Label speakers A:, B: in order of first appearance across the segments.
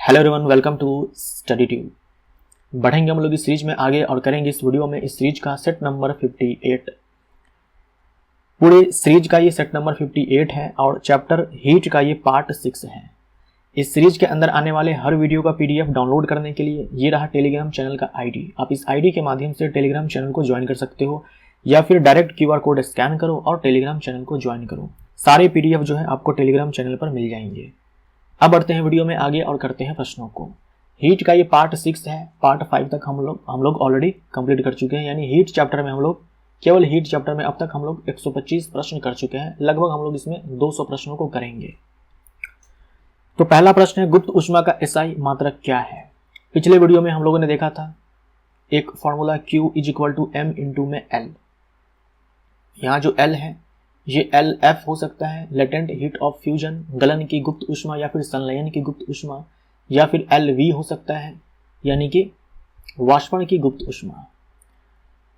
A: Hello everyone, welcome to Study Tube. बढ़ेंगे हम लोग इस सीरीज में आगे और करेंगे इस वीडियो में इस सीरीज का सेट नंबर 58। पूरे सीरीज का ये सेट नंबर 58 है और चैप्टर हीट का ये पार्ट 6 है। इस सीरीज के अंदर आने वाले हर वीडियो का पीडीएफ डाउनलोड करने के लिए ये रहा टेलीग्राम चैनल का आईडी। आप इस आईडी के माध्यम से टेलीग्राम चैनल को ज्वाइन कर सकते हो या फिर डायरेक्ट क्यूआर कोड स्कैन करो और टेलीग्राम चैनल को ज्वाइन करो। सारे पीडीएफ जो है आपको टेलीग्राम चैनल पर मिल जाएंगे। अब बढ़ते हैं वीडियो में आगे और करते हैं प्रश्नों को। हीट का ये पार्ट 6 है। पार्ट 5 तक हम लोग ऑलरेडी कंप्लीट कर चुके हैं, यानी हीट चैप्टर में हम लोग केवल हीट चैप्टर में अब तक हम लोग 125 प्रश्न कर चुके हैं। लगभग हम लोग इसमें 200 प्रश्नों को करेंगे। तो पहला प्रश्न है, गुप्त ऊष्मा का एसआई मात्रक क्या है। पिछले वीडियो में हम लोगों ने देखा था एक फॉर्मूला Q = M × में L। यहाँ जो L है ये LF हो सकता है, लेटेंट हीट ऑफ फ्यूजन, गलन की गुप्त ऊष्मा या फिर संलयन की गुप्त ऊष्मा, या फिर LV हो सकता है यानी कि वाष्पन की गुप्त ऊष्मा।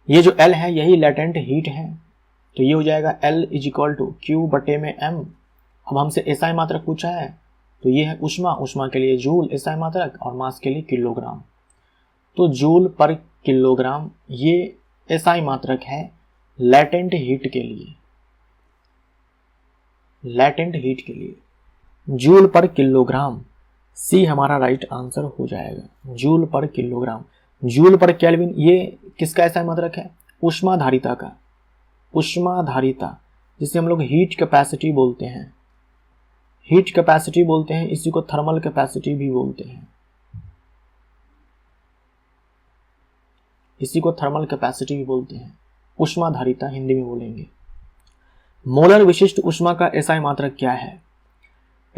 A: ये जो L है यही लेटेंट हीट है, तो ये हो जाएगा L = Q/m। अब हमसे एसआई मात्रक पूछा है तो ये है ऊष्मा के लिए जूल एसआई मात्रक और मास के लिए किलोग्राम। तो जूल पर किलोग्राम ये एसआई मात्रक है लेटेंट हीट के लिए। लेटेंट हीट के लिए जूल पर किलोग्राम, सी हमारा राइट आंसर हो जाएगा। जूल पर किलोग्राम। जूल पर केल्विन ये किसका ऐसा मात्रक है? ऊष्माधारिता का। ऊष्माधारिता जिसे हम लोग हीट कैपेसिटी बोलते हैं। हीट कैपेसिटी बोलते हैं, इसी को थर्मल कैपेसिटी भी बोलते हैं। इसी को थर्मल कैपेसिटी भी बोलते हैं। ऊष्माधारिता हिंदी में बोलेंगे। मोलर विशिष्ट ऊष्मा का एसआई मात्रक क्या है।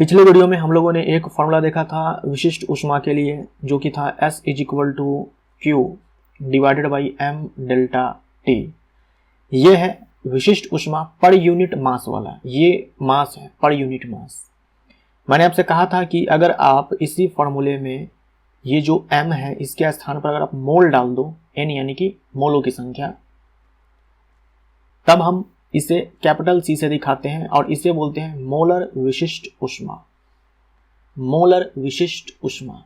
A: पिछले वीडियो में हम लोगों ने एक फॉर्मूला देखा था विशिष्ट ऊष्मा के लिए, जो कि था S = Q/m∆T। ये है विशिष्ट ऊष्मा पर यूनिट मास वाला। ये मास है, पर यूनिट मास। मैंने आपसे कहा था कि अगर आप इसी फॉर्मूले में ये जो m है इसके स्थान पर अगर आप मोल डाल दो, n यानी कि मोलों की संख्या, तब हम इसे कैपिटल C से दिखाते हैं और इसे बोलते हैं मोलर विशिष्ट ऊष्मा। मोलर विशिष्ट ऊष्मा।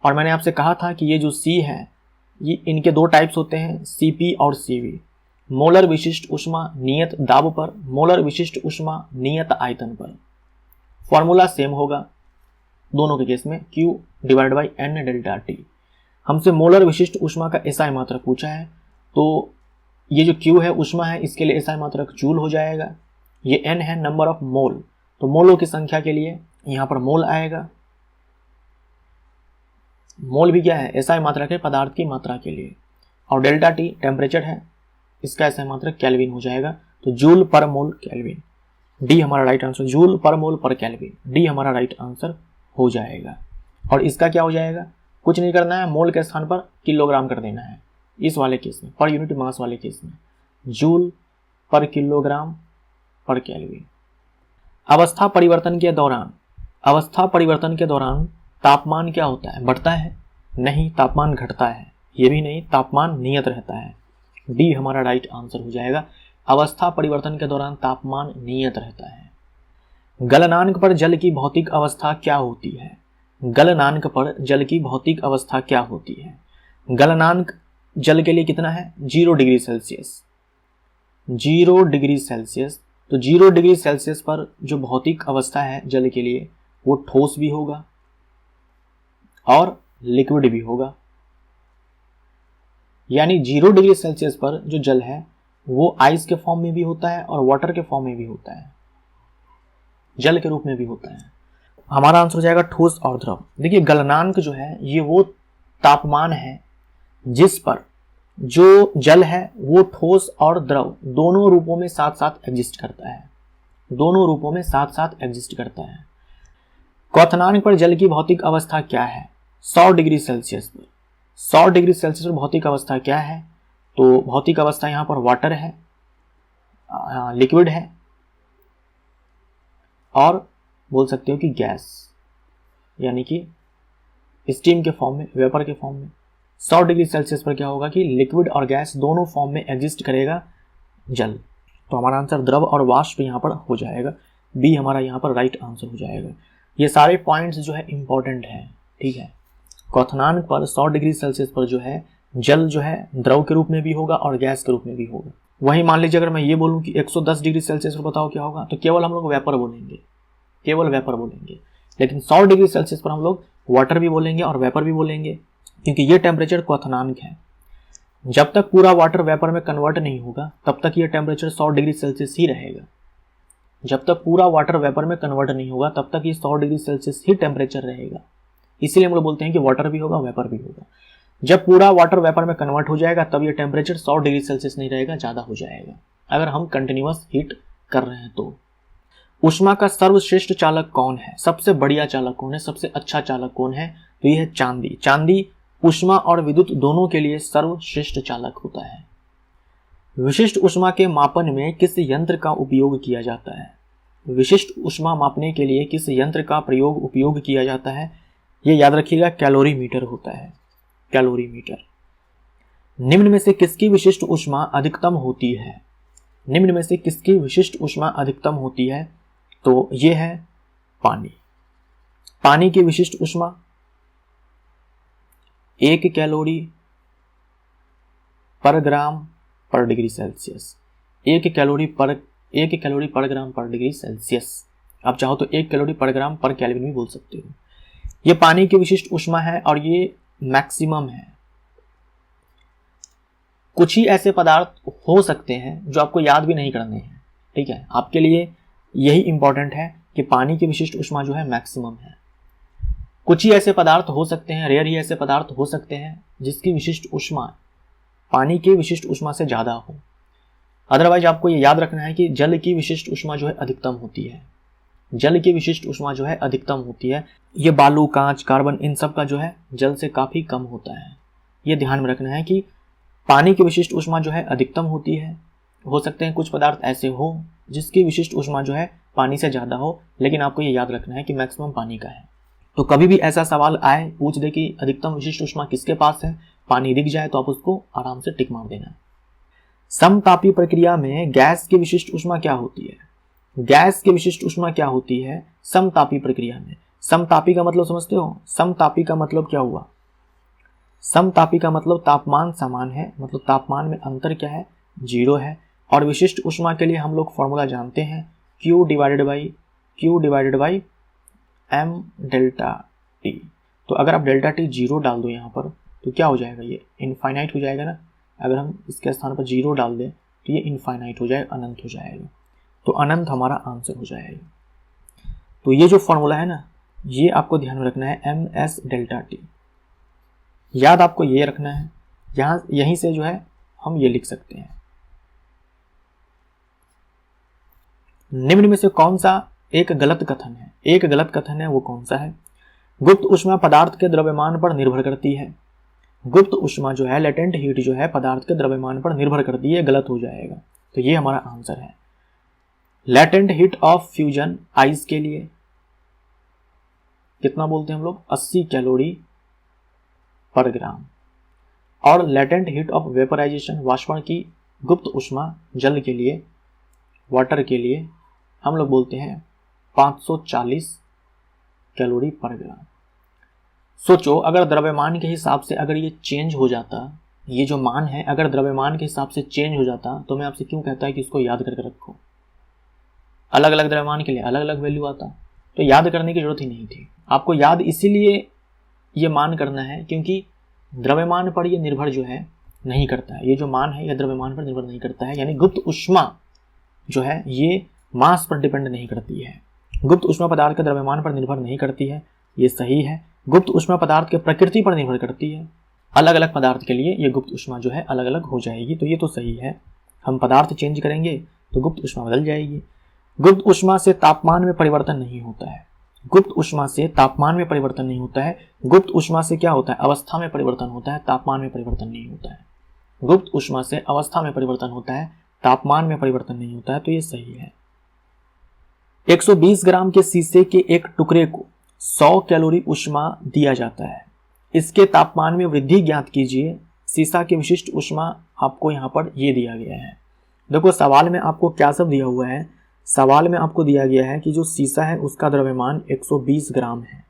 A: और मैंने आपसे कहा था कि ये जो C है ये इनके दो टाइप्स होते हैं, Cp और Cv। मोलर विशिष्ट ऊष्मा नियत दाब पर, मोलर विशिष्ट ऊष्मा नियत आयतन पर। फॉर्मूला सेम होगा दोनों के केस में, Q/n∆T। हमसे मोलर विशिष्ट ऊष्मा का एसआई मात्रक पूछा है, तो ये जो Q है ऊष्मा है, इसके लिए एसआई मात्रक जूल हो जाएगा। ये N है नंबर ऑफ मोल, तो मोलों की संख्या के लिए यहां पर मोल आएगा। मोल भी क्या है? एसआई मात्रक है पदार्थ की मात्रा के लिए। और ∆T टेम्परेचर है, इसका एसआई मात्रक केल्विन हो जाएगा। तो जूल पर मोल केल्विन, डी हमारा राइट आंसर। जूल पर मोल पर केल्विन, डी हमारा राइट आंसर हो जाएगा। और इसका क्या हो जाएगा? कुछ नहीं करना है, मोल के स्थान पर किलोग्राम कर देना है। इस वाले केस में, पर यूनिट मास वाले केस में, जूल पर किलोग्राम पर केल्विन। अवस्था परिवर्तन के दौरान, अवस्था परिवर्तन के दौरान तापमान क्या होता है? बढ़ता है? नहीं, तापमान घटता है। ये भी नहीं, तापमान नियत रहता है। डी हमारा राइट आंसर हो जाएगा। अवस्था परिवर्तन के दौरान तापमान नियत रहता है। गलनांक पर जल की भौतिक अवस्था क्या होती है? गलनांक पर जल की भौतिक अवस्था क्या होती है? गलनांक जल के लिए कितना है? 0 डिग्री सेल्सियस। 0 degree Celsius. तो 0 डिग्री सेल्सियस पर जो भौतिक अवस्था है जल के लिए वो ठोस भी होगा और लिक्विड भी होगा। यानी 0 डिग्री सेल्सियस पर जो जल है वो आइस के फॉर्म में भी होता है और वाटर के फॉर्म में भी होता है, जल के रूप में भी होता है। हमारा आंसर हो जाएगा ठोस और द्रव। देखिए गलनांक जो है ये वो तापमान है जिस पर जो जल है वो ठोस और द्रव दोनों रूपों में साथ साथ एग्जिस्ट करता है। दोनों रूपों में साथ साथ एग्जिस्ट करता है। क्वथनांक पर जल की भौतिक अवस्था क्या है? 100 डिग्री सेल्सियस पर। 100 डिग्री सेल्सियस पर भौतिक अवस्था क्या है? तो भौतिक अवस्था यहाँ पर वाटर है, लिक्विड है, और बोल सकते हो कि गैस, यानी कि स्टीम के फॉर्म में, वेपर के फॉर्म में। 100 डिग्री सेल्सियस पर क्या होगा कि लिक्विड और गैस दोनों फॉर्म में एग्जिस्ट करेगा जल। तो हमारा आंसर द्रव और वाष्प यहाँ पर हो जाएगा। बी हमारा यहाँ पर राइट आंसर हो जाएगा। ये सारे पॉइंट्स जो है इंपॉर्टेंट हैं। ठीक है। क्वथनांक पर 100 डिग्री सेल्सियस पर जो है जल जो है द्रव के रूप में भी होगा और गैस के रूप में भी होगा। वहीं मान लीजिए अगर मैं ये बोलूँ कि 110 डिग्री सेल्सियस पर बताओ क्या होगा, तो केवल हम लोग वेपर बोलेंगे, केवल वेपर बोलेंगे। लेकिन 100 डिग्री सेल्सियस पर हम लोग वाटर भी बोलेंगे और वेपर भी बोलेंगे, क्योंकि ये टेम्परेचर क्वथनांक है। जब तक पूरा वाटर वेपर में कन्वर्ट नहीं होगा तब तक ये टेम्परेचर 100 डिग्री सेल्सियस ही रहेगा। जब तक पूरा वाटर वेपर में कन्वर्ट नहीं होगा तब तक ये 100 डिग्री सेल्सियस ही टेम्परेचर रहेगा। इसीलिए हम लोग बोलते हैं कि वाटर भी होगा वेपर भी होगा। जब पूरा वाटर वेपर में कन्वर्ट हो जाएगा तब ये टेम्परेचर 100 डिग्री सेल्सियस नहीं रहेगा, ज़्यादा हो जाएगा अगर हम कंटिन्यूअस हीट कर रहे हैं तो। ऊष्मा का सर्वश्रेष्ठ चालक कौन है, सबसे बढ़िया चालक कौन है, सबसे अच्छा चालक कौन है, तो ये है चांदी। चांदी ऊष्मा और विद्युत दोनों के लिए सर्वश्रेष्ठ चालक होता है। विशिष्ट ऊष्मा के मापन में किस यंत्र का उपयोग किया जाता है? विशिष्ट ऊष्मा मापने के लिए किस यंत्र का उपयोग किया जाता है? ये याद रखिएगा, कैलोरीमीटर होता है, कैलोरीमीटर। निम्न में से किसकी विशिष्ट ऊष्मा अधिकतम होती है? निम्न में से किसकी विशिष्ट ऊष्मा अधिकतम होती है? तो ये है पानी। पानी की विशिष्ट ऊष्मा 1 कैलोरी पर ग्राम पर डिग्री सेल्सियस। 1 कैलोरी पर ग्राम पर डिग्री सेल्सियस। आप चाहो तो 1 कैलोरी पर ग्राम पर केल्विन भी बोल सकते हो। ये पानी की विशिष्ट ऊष्मा है और ये मैक्सिमम है। कुछ ही ऐसे पदार्थ हो सकते हैं जो आपको याद भी नहीं करने हैं, ठीक है। आपके लिए यही इंपॉर्टेंट है कि पानी की विशिष्ट ऊष्मा जो है मैक्सिमम है। कुछ ही ऐसे पदार्थ हो सकते हैं, रेयर ही ऐसे पदार्थ हो सकते हैं जिसकी विशिष्ट ऊष्मा पानी की विशिष्ट ऊष्मा से ज़्यादा हो। अदरवाइज आपको ये याद रखना है कि जल की विशिष्ट ऊष्मा जो है अधिकतम होती है। जल की विशिष्ट ऊष्मा जो है अधिकतम होती है। ये बालू, कांच, कार्बन, इन सब का जो है जल से काफ़ी कम होता है। ये ध्यान में रखना है कि पानी की विशिष्ट ऊष्मा जो है अधिकतम होती है। हो सकते हैं कुछ पदार्थ ऐसे हो जिसकी विशिष्ट ऊष्मा जो है पानी से ज़्यादा हो, लेकिन आपको ये याद रखना है कि मैक्सिमम पानी का है। तो कभी भी ऐसा सवाल आए, पूछ दे कि अधिकतम विशिष्ट ऊष्मा किसके पास है, पानी दिख जाए तो आप उसको आराम से टिक मार देना। समतापी प्रक्रिया में गैस की विशिष्ट ऊष्मा क्या होती है? गैस की विशिष्ट ऊष्मा क्या होती है समतापी प्रक्रिया में? समतापी का मतलब समझते हो? समतापी का मतलब क्या हुआ? समतापी का मतलब तापमान समान है, मतलब तापमान में अंतर क्या है? 0 है। और विशिष्ट ऊष्मा के लिए हम लोग फॉर्मूला जानते हैं, Q divided by m delta T। तो अगर आप डेल्टा T 0 डाल दो यहाँ पर तो क्या हो जाएगा? ये इनफाइनाइट हो जाएगा ना। अगर हम इसके स्थान पर 0 डाल दें तो ये इनफाइनाइट हो जाएगा, अनंत हो जाएगा। तो अनंत हमारा आंसर हो जाएगा। तो ये जो फॉर्मूला है ना, ये आपको ध्यान में रखना है, ms डेल्टा T। याद आपको ये रखना है। यहीं से जो है हम ये लिख सकते हैं। निम्न में से कौन सा एक गलत कथन है? एक गलत कथन है, वो कौन सा है? गुप्त ऊष्मा पदार्थ के द्रव्यमान पर निर्भर करती है। गुप्त ऊष्मा जो है, लेटेंट हीट जो है, पदार्थ के द्रव्यमान पर निर्भर करती है, गलत हो जाएगा। तो ये हमारा आंसर है। Latent heat of fusion ice के लिए कितना बोलते हैं हम लोग? 80 कैलोरी पर ग्राम। और लेटेंट हीट ऑफ वेपराइजेशन, वाष्पन की गुप्त ऊष्मा जल के लिए, वाटर के लिए हम लोग बोलते हैं 540 कैलोरी पर ग्राम। सोचो अगर द्रव्यमान के हिसाब से अगर ये चेंज हो जाता, ये जो मान है अगर द्रव्यमान के हिसाब से चेंज हो जाता, तो मैं आपसे क्यों कहता है कि इसको याद करके रखो। अलग अलग द्रव्यमान के लिए अलग अलग वैल्यू आता, तो याद करने की जरूरत ही नहीं थी। आपको याद इसीलिए ये मान करना है क्योंकि द्रव्यमान पर ये निर्भर जो है नहीं करता है। ये जो मान है ये द्रव्यमान पर निर्भर नहीं करता है, यानी गुप्त ऊष्मा जो है ये मास पर डिपेंड नहीं करती है। गुप्त ऊष्मा पदार्थ के द्रव्यमान पर निर्भर नहीं करती है, ये सही है। गुप्त ऊष्मा पदार्थ के प्रकृति पर निर्भर करती है। अलग अलग पदार्थ के लिए ये गुप्त ऊष्मा जो है अलग अलग हो जाएगी, तो ये तो सही है। हम पदार्थ चेंज करेंगे तो गुप्त ऊष्मा बदल जाएगी। गुप्त ऊष्मा से तापमान में परिवर्तन नहीं होता है। गुप्त ऊष्मा से तापमान में परिवर्तन नहीं होता है। गुप्त ऊष्मा से क्या होता है? अवस्था में परिवर्तन होता है, तापमान में परिवर्तन नहीं होता है। गुप्त ऊष्मा से अवस्था में परिवर्तन होता है, तापमान में परिवर्तन नहीं होता है, तो ये सही है। 120 ग्राम के शीशे के एक टुकड़े को 100 कैलोरी ऊष्मा दिया जाता है। इसके तापमान में वृद्धि ज्ञात कीजिए। शीशा की विशिष्ट ऊष्मा आपको यहाँ पर ये दिया गया है। देखो सवाल में आपको क्या सब दिया हुआ है। सवाल में आपको दिया गया है कि जो शीशा है उसका द्रव्यमान 120 ग्राम है।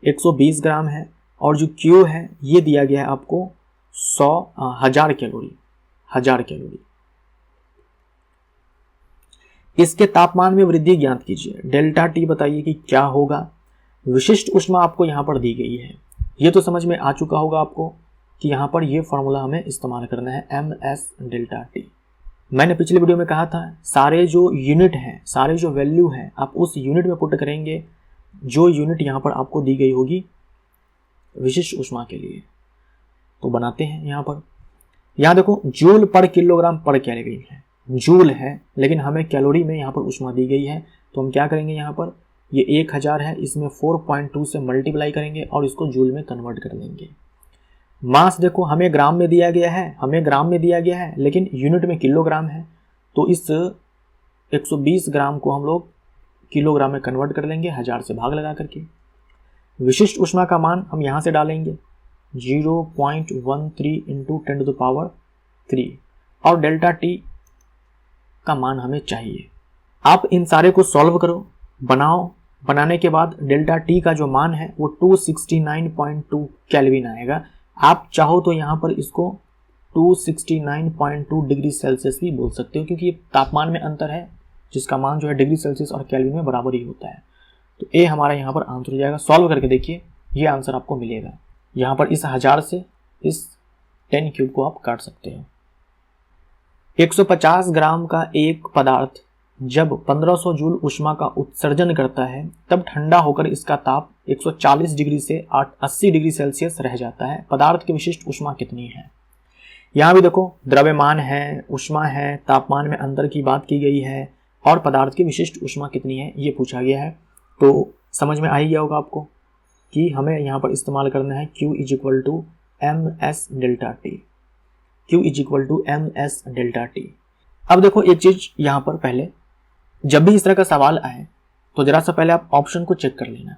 A: 120 ग्राम है, और जो Q है ये दिया गया है आपको 1000 कैलोरी, 1000 कैलोरी। इसके तापमान में वृद्धि ज्ञात कीजिए। डेल्टा टी बताइए कि क्या होगा। विशिष्ट ऊष्मा आपको यहाँ पर दी गई है, ये तो समझ में आ चुका होगा आपको कि यहाँ पर ये फॉर्मूला हमें इस्तेमाल करना है, ms डेल्टा टी। मैंने पिछले वीडियो में कहा था सारे जो यूनिट हैं, सारे जो वैल्यू हैं, आप उस यूनिट में पुट करेंगे जो यूनिट यहाँ पर आपको दी गई होगी विशिष्ट ऊष्मा के लिए। तो बनाते हैं यहाँ पर। यहाँ देखो जूल पर किलोग्राम पर कैलोरी है, जूल है, लेकिन हमें कैलोरी में यहाँ पर ऊष्मा दी गई है। तो हम क्या करेंगे, यहाँ पर ये 1000 है, इसमें 4.2 से मल्टीप्लाई करेंगे और इसको जूल में कन्वर्ट कर लेंगे। मास देखो हमें ग्राम में दिया गया है, हमें ग्राम में दिया गया है, लेकिन यूनिट में किलोग्राम है। तो इस 120 ग्राम को हम लोग किलोग्राम में कन्वर्ट कर लेंगे 1000 से भाग लगा करके। विशिष्ट ऊष्मा का मान हम यहाँ से डालेंगे 0.13 इंटू 10⁻3, और डेल्टा टी का मान हमें चाहिए। आप इन सारे को सॉल्व करो, बनाओ। बनाने के बाद डेल्टा टी का जो मान है वो 269.2 केल्विन आएगा। आप चाहो तो यहाँ पर इसको 269.2 डिग्री सेल्सियस भी बोल सकते हो, क्योंकि तापमान में अंतर है जिसका मान जो है डिग्री सेल्सियस और केल्विन में बराबर ही होता है। तो ए हमारा यहाँ पर आंसर हो जाएगा। सॉल्व करके देखिए, ये आंसर आपको मिलेगा। यहाँ पर इस 1000 से इस 10 क्यूब को आप काट सकते हो। 150 ग्राम का एक पदार्थ जब 1500 जूल ऊष्मा का उत्सर्जन करता है तब ठंडा होकर इसका ताप 140 डिग्री से 80 डिग्री सेल्सियस रह जाता है। पदार्थ की विशिष्ट ऊष्मा कितनी है। यहाँ भी देखो द्रव्यमान है, ऊष्मा है, तापमान में अंतर की बात की गई है, और पदार्थ की विशिष्ट ऊष्मा कितनी है ये पूछा गया है। तो समझ में आ ही गया होगा आपको कि हमें यहाँ पर इस्तेमाल करना है Q = ms delta T, Q = ms delta T. अब देखो एक चीज यहाँ पर, पहले जब भी इस तरह का सवाल आए तो जरा सा पहले आप ऑप्शन को चेक कर लेना,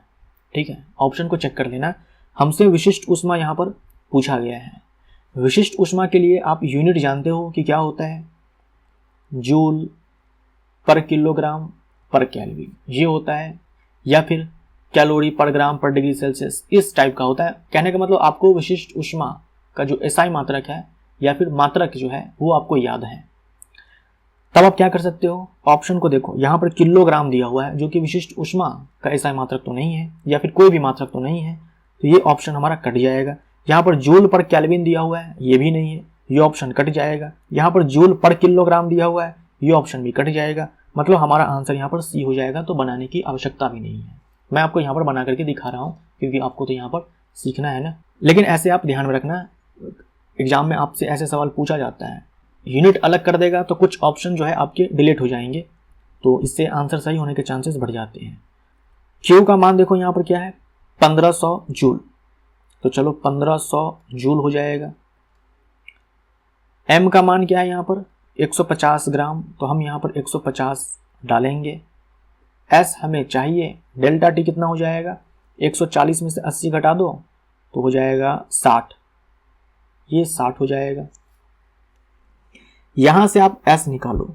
A: ठीक है। ऑप्शन को चेक कर लेना। हमसे विशिष्ट ऊष्मा यहाँ पर पूछा गया है। विशिष्ट ऊष्मा के लिए आप यूनिट जानते हो कि क्या होता है, जूल पर किलोग्राम पर केल्विन ये होता है, या फिर कैलोरी पर ग्राम पर डिग्री सेल्सियस, इस टाइप का होता है। कहने का मतलब आपको विशिष्ट ऊष्मा का जो एसआई मात्रक है या फिर मात्रक जो है वो आपको याद है। तब आप क्या कर सकते हो, ऑप्शन को देखो, यहाँ पर किलोग्राम दिया हुआ है जो कि विशिष्ट ऊष्मा का एसआई मात्रक तो नहीं है, या फिर कोई भी मात्रक तो नहीं है, तो ये ऑप्शन हमारा कट जाएगा। यहाँ पर जूल पर केल्विन दिया हुआ है, ये भी नहीं है, ये ऑप्शन कट जाएगा। यहाँ पर जूल पर किलोग्राम दिया हुआ है, ये ऑप्शन भी कट जाएगा। मतलब हमारा आंसर यहाँ पर सी हो जाएगा। तो बनाने की आवश्यकता भी नहीं है, मैं आपको यहाँ पर बना करके दिखा रहा हूँ क्योंकि आपको तो यहाँ पर सीखना है ना। लेकिन ऐसे आप ध्यान में रखना, एग्जाम में आपसे ऐसे सवाल पूछा जाता है, यूनिट अलग कर देगा तो कुछ ऑप्शन जो है आपके डिलीट हो जाएंगे, तो इससे आंसर सही होने के चांसेस बढ़ जाते हैं। Q का मान देखो यहाँ पर क्या है, 1500 जूल, तो चलो 1500 जूल हो जाएगा। M का मान क्या है यहाँ पर 150 ग्राम, तो हम यहाँ पर 150 डालेंगे। S हमें चाहिए, डेल्टा टी कितना हो जाएगा, 140 में से 80 घटा दो तो हो जाएगा 60, ये 60 हो जाएगा। यहाँ से आप S निकालो,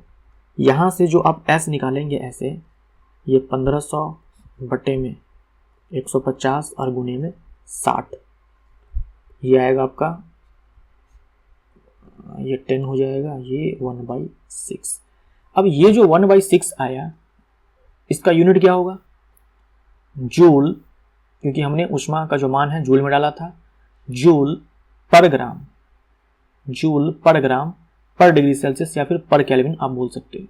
A: यहाँ से जो आप S निकालेंगे ऐसे, ये 1500 बटे में 150 और गुने में 60, ये आएगा आपका, ये 10 हो जाएगा, ये 1/6। अब ये जो 1/6 आया इसका यूनिट क्या होगा, जूल, क्योंकि हमने ऊष्मा का जो मान है जूल में डाला था, जूल पर ग्राम, जूल पर ग्राम पर डिग्री सेल्सियस या फिर पर केल्विन आप बोल सकते हो।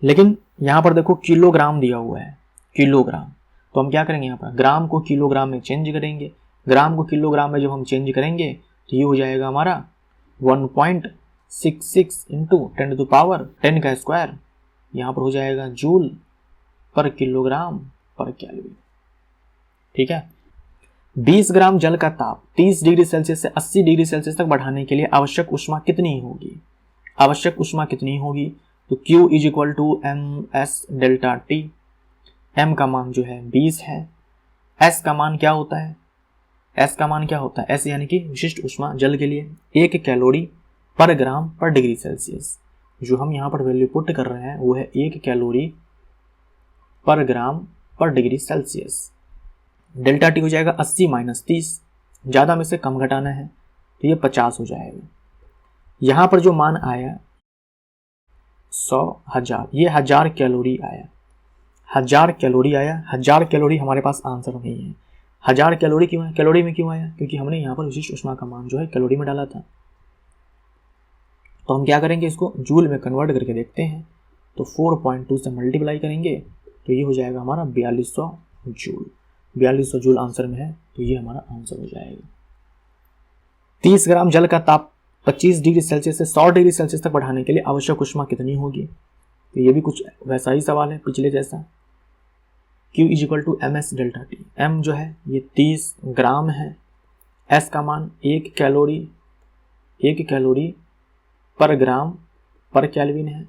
A: लेकिन यहाँ पर देखो किलोग्राम दिया हुआ है, किलोग्राम, तो हम क्या करेंगे, यहाँ पर ग्राम को किलोग्राम में चेंज करेंगे। ग्राम को किलोग्राम में जब हम चेंज करेंगे तो ये हो जाएगा हमारा 1.66 इंटू 10⁻10 का स्क्वायर, यहाँ पर हो जाएगा जूल पर किलोग्राम पर केल्विन, ठीक है। 20 ग्राम जल का ताप 30 डिग्री सेल्सियस से 80 डिग्री सेल्सियस तक बढ़ाने के लिए आवश्यक ऊष्मा कितनी होगी, आवश्यक ऊष्मा कितनी होगी। तो Q = ms delta T. M का मान जो है 20 है, S का मान क्या होता है, S का मान क्या होता है, S यानी कि विशिष्ट ऊष्मा जल के लिए 1 कैलोरी पर ग्राम पर डिग्री सेल्सियस। जो हम यहाँ पर वैल्यू पुट कर रहे हैं वो है 1 कैलोरी पर ग्राम पर डिग्री सेल्सियस। डेल्टा टी हो जाएगा 80 माइनस 30, ज़्यादा में से कम घटाना है तो ये 50 हो जाएगा। यहाँ पर जो मान आया 100 1000, ये 1000 कैलोरी आया, 1000 कैलोरी आया। 1000 कैलोरी हमारे पास आंसर नहीं है। 1000 कैलोरी क्यों है, कैलोरी में क्यों आया, क्योंकि हमने यहाँ पर विशिष्ट ऊष्मा का मान जो है कैलोरी में डाला था। तो हम क्या करेंगे, इसको जूल में कन्वर्ट करके देखते हैं। तो 4.2 से मल्टीप्लाई करेंगे तो ये हो जाएगा हमारा 4200 जूल। 4200 जूल आंसर में है, तो ये हमारा आंसर हो जाएगा। 30 ग्राम जल का ताप 25 डिग्री सेल्सियस से 100 डिग्री सेल्सियस तक बढ़ाने के लिए आवश्यक ऊष्मा कितनी होगी। तो ये भी कुछ वैसा ही सवाल है पिछले जैसा। Q = ms delta T. m जो है ये 30 ग्राम है, s का मान 1 कैलोरी पर ग्राम पर केल्विन है,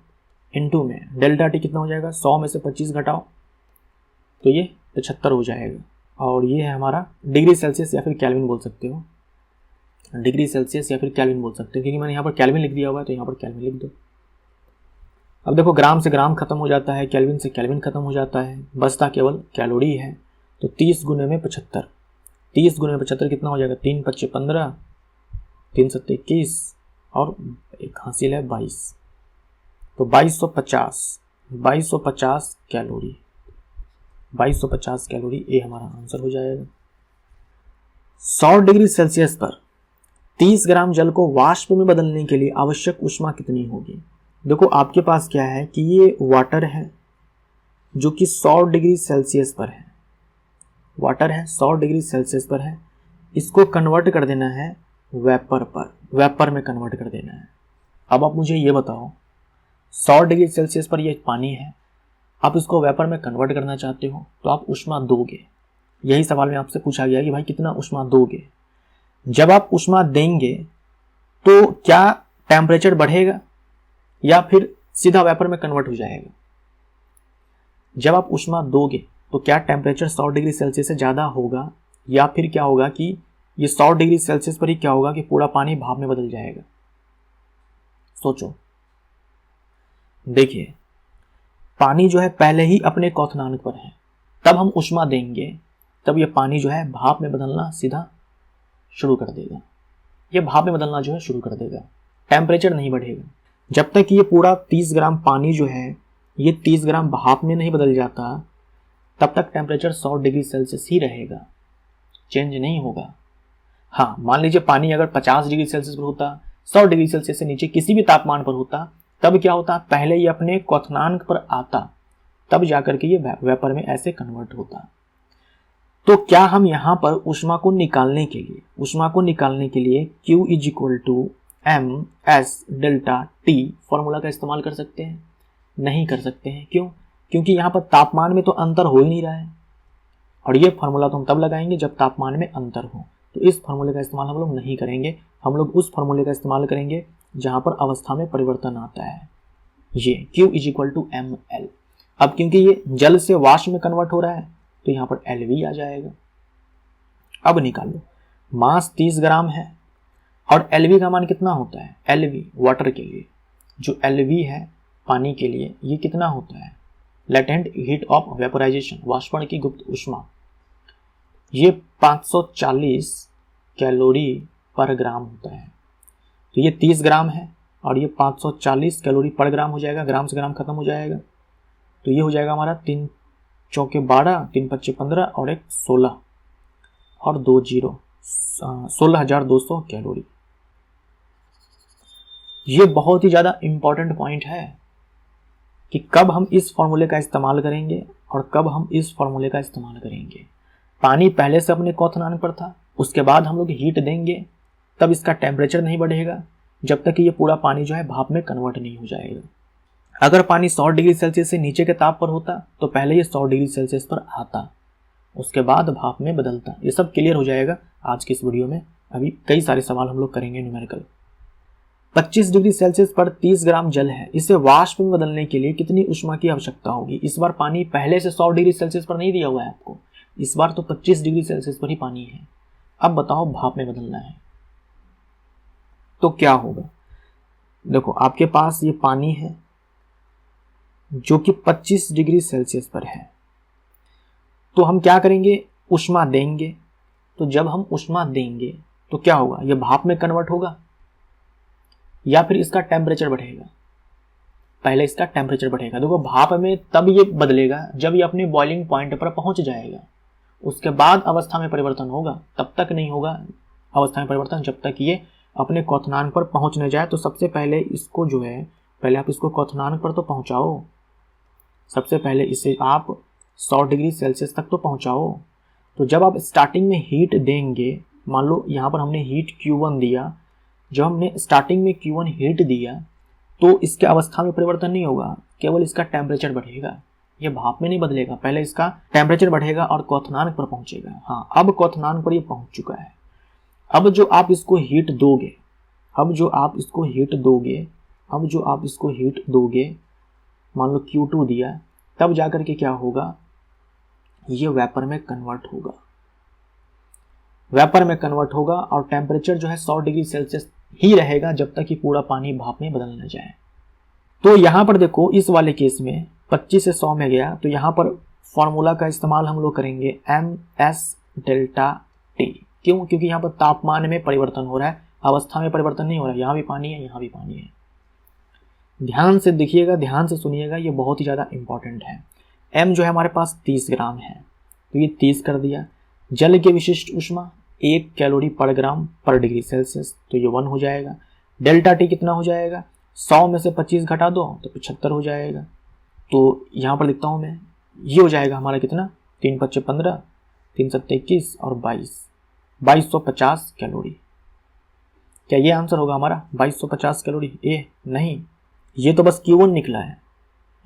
A: इनटू में डेल्टा टी कितना हो जाएगा, 100 में से 25 घटाओ तो ये 75 हो जाएगा। और ये है हमारा डिग्री सेल्सियस या फिर केल्विन बोल सकते हो, डिग्री सेल्सियस या फिर केल्विन बोल सकते हो, क्योंकि मैंने यहाँ पर केल्विन लिख दिया हुआ है तो यहाँ पर केल्विन लिख दो। अब देखो ग्राम से ग्राम खत्म हो जाता है, केल्विन से केल्विन खत्म हो जाता है, बचता केवल कैलोरी है। तो 30 गुने में 75, 30 गुने में 75 कितना हो जाएगा, 3 × 5 = 15, 3 × 7 = 21 और एक हासिल है 22, तो 2250 कैलोरी, 2250 कैलोरी ये हमारा आंसर हो जाएगा। 100 डिग्री सेल्सियस पर 30 ग्राम जल को वाष्प में बदलने के लिए आवश्यक ऊष्मा कितनी होगी। देखो आपके पास क्या है कि ये वाटर है जो कि 100 डिग्री सेल्सियस पर है, वाटर है 100 डिग्री सेल्सियस पर है, इसको कन्वर्ट कर देना है वेपर पर, वेपर में कन्वर्ट कर देना है। अब आप मुझे ये बताओ 100 डिग्री सेल्सियस पर ये पानी है, आप इसको वेपर में कन्वर्ट करना चाहते हो तो आप ऊष्मा दोगे। यही सवाल में आपसे पूछा गया कि भाई कितना ऊष्मा दोगे। जब आप ऊष्मा देंगे तो क्या टेम्परेचर बढ़ेगा या फिर सीधा वेपर में कन्वर्ट हो जाएगा। जब आप ऊष्मा दोगे तो क्या टेम्परेचर 100 डिग्री सेल्सियस से ज़्यादा होगा या फिर क्या होगा कि ये 100 डिग्री सेल्सियस पर ही क्या होगा कि पूरा पानी भाप में बदल जाएगा। सोचो, देखिए पानी जो है पहले ही अपने क्वथनांक पर है, तब हम ऊष्मा देंगे तब ये पानी जो है भाप में बदलना सीधा शुरू कर देगा, ये भाप में बदलना जो है शुरू कर देगा, टेम्परेचर नहीं बढ़ेगा। जब तक ये पूरा 30 ग्राम पानी जो है ये 30 ग्राम भाप में नहीं बदल जाता तब तक टेम्परेचर 100 डिग्री सेल्सियस ही रहेगा, चेंज नहीं होगा। हाँ, मान लीजिए पानी अगर 50 डिग्री सेल्सियस पर होता, 100 डिग्री सेल्सियस से नीचे किसी भी तापमान पर होता, तब क्या होता, पहले ये अपने क्वथनांक पर आता तब जाकर के ये वेपर में ऐसे कन्वर्ट होता। तो क्या हम यहाँ पर ऊष्मा को निकालने के लिए Q = ms delta T formula का इस्तेमाल कर सकते हैं? नहीं कर सकते हैं। क्यों? क्योंकि यहाँ पर तापमान में तो अंतर हो ही नहीं रहा है, और ये फार्मूला तो हम तब लगाएंगे जब तापमान में अंतर हो। तो इस फार्मूले का इस्तेमाल हम लोग नहीं करेंगे, हम लोग उस फार्मूले का इस्तेमाल करेंगे जहाँ पर अवस्था में परिवर्तन आता है। ये Q = ml। अब क्योंकि ये जल से वाष्प में कन्वर्ट हो रहा है तो यहाँ पर LV आ जाएगा। अब निकालो, मास 30 ग्राम है और LV का मान कितना होता है, LV वाटर के लिए, जो LV है पानी के लिए, ये कितना होता है, लेटेंट हीट ऑफ वेपोराइजेशन, वाष्पण की गुप्त ऊष्मा, ये 540 कैलोरी पर ग्राम होता है। तो ये 30 ग्राम है और ये 540 कैलोरी पर ग्राम हो जाएगा, ग्राम से ग्राम खत्म हो जाएगा। तो ये हो जाएगा हमारा 3 चौके 12, 3 × 5 = 15 और 1 16 और 2 0 16,200 कैलोरी। ये बहुत ही ज़्यादा इंपॉर्टेंट पॉइंट है कि कब हम इस फॉर्मूले का इस्तेमाल करेंगे और कब हम इस फॉर्मूले का इस्तेमाल करेंगे। पानी पहले से अपने क्वथनांक पर था, उसके बाद हम लोग हीट देंगे तब इसका टेम्परेचर नहीं बढ़ेगा जब तक कि ये पूरा पानी जो है भाप में कन्वर्ट नहीं हो जाएगा। अगर पानी 100 डिग्री सेल्सियस से नीचे के ताप पर होता तो पहले ये 100 डिग्री सेल्सियस पर आता, उसके बाद भाप में बदलता। ये सब क्लियर हो जाएगा आज की इस वीडियो में। अभी कई सारे सवाल हम लोग करेंगे न्यूमेरिकल। 25 डिग्री सेल्सियस पर 30 ग्राम जल है, इसे वाष्प में बदलने के लिए कितनी ऊष्मा की आवश्यकता होगी। इस बार पानी पहले से 100 डिग्री सेल्सियस पर नहीं दिया हुआ है आपको, इस बार तो 25 डिग्री सेल्सियस पर ही पानी है। अब बताओ भाप में बदलना है तो क्या होगा। देखो आपके पास ये पानी है जो कि 25 डिग्री सेल्सियस पर है, तो हम क्या करेंगे, ऊष्मा देंगे, तो जब हम ऊष्मा देंगे तो क्या होगा, ये भाप में कन्वर्ट होगा या फिर इसका टेम्परेचर बढ़ेगा। पहले इसका टेम्परेचर बढ़ेगा, देखो भाप में तब ये बदलेगा जब ये अपने बॉइलिंग पॉइंट पर पहुंच जाएगा, उसके बाद अवस्था में परिवर्तन होगा, तब तक नहीं होगा अवस्था में परिवर्तन जब तक ये अपने क्वथनांक पर पहुंच न जाए। तो सबसे पहले इसको जो है, पहले आप इसको क्वथनांक पर तो पहुंचाओ, सबसे पहले इसे आप 100 डिग्री सेल्सियस तक तो पहुंचाओ। तो जब आप स्टार्टिंग में हीट देंगे, मान लो यहाँ पर हमने हीट Q1 दिया, जब हमने स्टार्टिंग में Q1 हीट दिया तो इसके अवस्था में परिवर्तन नहीं होगा, केवल इसका टेम्परेचर बढ़ेगा, ये भाप में नहीं बदलेगा, पहले इसका टेम्परेचर बढ़ेगा और क्वथनांक पर पहुंचेगा। हाँ, अब क्वथनांक पर ये पहुंच चुका है। अब जो आप इसको हीट दोगे, मान लो Q2 दिया, तब जाकर के क्या होगा, ये वेपर में कन्वर्ट होगा और टेम्परेचर जो है 100 डिग्री सेल्सियस ही रहेगा जब तक कि पूरा पानी भाप में बदल न जाए। तो यहाँ पर देखो इस वाले केस में 25 से 100 में गया, तो यहाँ पर फॉर्मूला का इस्तेमाल हम लोग करेंगे MS डेल्टा T। क्यों? क्योंकि यहाँ पर तापमान में परिवर्तन हो रहा है, अवस्था में परिवर्तन नहीं हो रहा है। यहाँ भी पानी है, यहाँ भी पानी है। ध्यान से देखिएगा, ध्यान से सुनिएगा, ये बहुत ही ज़्यादा इंपॉर्टेंट है। M जो है हमारे पास 30 ग्राम है, तो ये 30 कर दिया। जल की विशिष्ट ऊष्मा 1 कैलोरी पर ग्राम पर डिग्री सेल्सियस, तो ये 1 हो जाएगा। डेल्टा T कितना हो जाएगा, 100 में से 25 घटा दो तो 75 हो जाएगा। तो यहाँ पर लिखता हूँ मैं, ये हो जाएगा हमारा कितना, 3 × 5 = 15, 3 × 7 = 21 और 2250 कैलोरी। क्या ये आंसर होगा हमारा 2250 कैलोरी? नहीं, ये तो बस Q1 निकला है।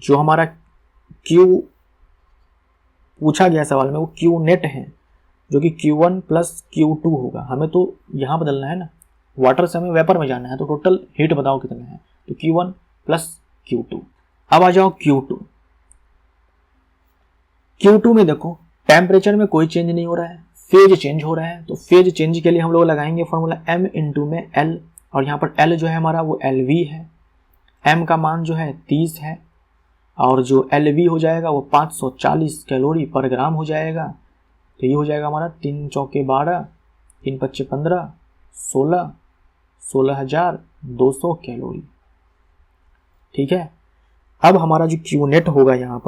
A: जो हमारा Q पूछा गया सवाल में वो Q नेट है, जो कि Q1 + Q2 होगा। हमें तो यहाँ बदलना है ना, वाटर से हमें वेपर में जाना है, तो टोटल हीट बताओ कितना है, तो Q1 + Q2। अब आ जाओ Q2 में देखो टेम्परेचर में कोई चेंज नहीं हो रहा है, फेज चेंज हो रहा है। तो फेज चेंज के लिए हम लोग लगाएंगे फॉर्मूला M × में L, और यहाँ पर L जो है हमारा वो LV है, M का मान जो है 30 है, और जो LV हो जाएगा वो 540 कैलोरी पर ग्राम हो जाएगा। तो ये हो जाएगा हमारा 3 × 4 = 12, 3 × 5 = 15, 16,200 कैलोरी। ठीक है। अब हमारा जो Q नेट होगा यहाँ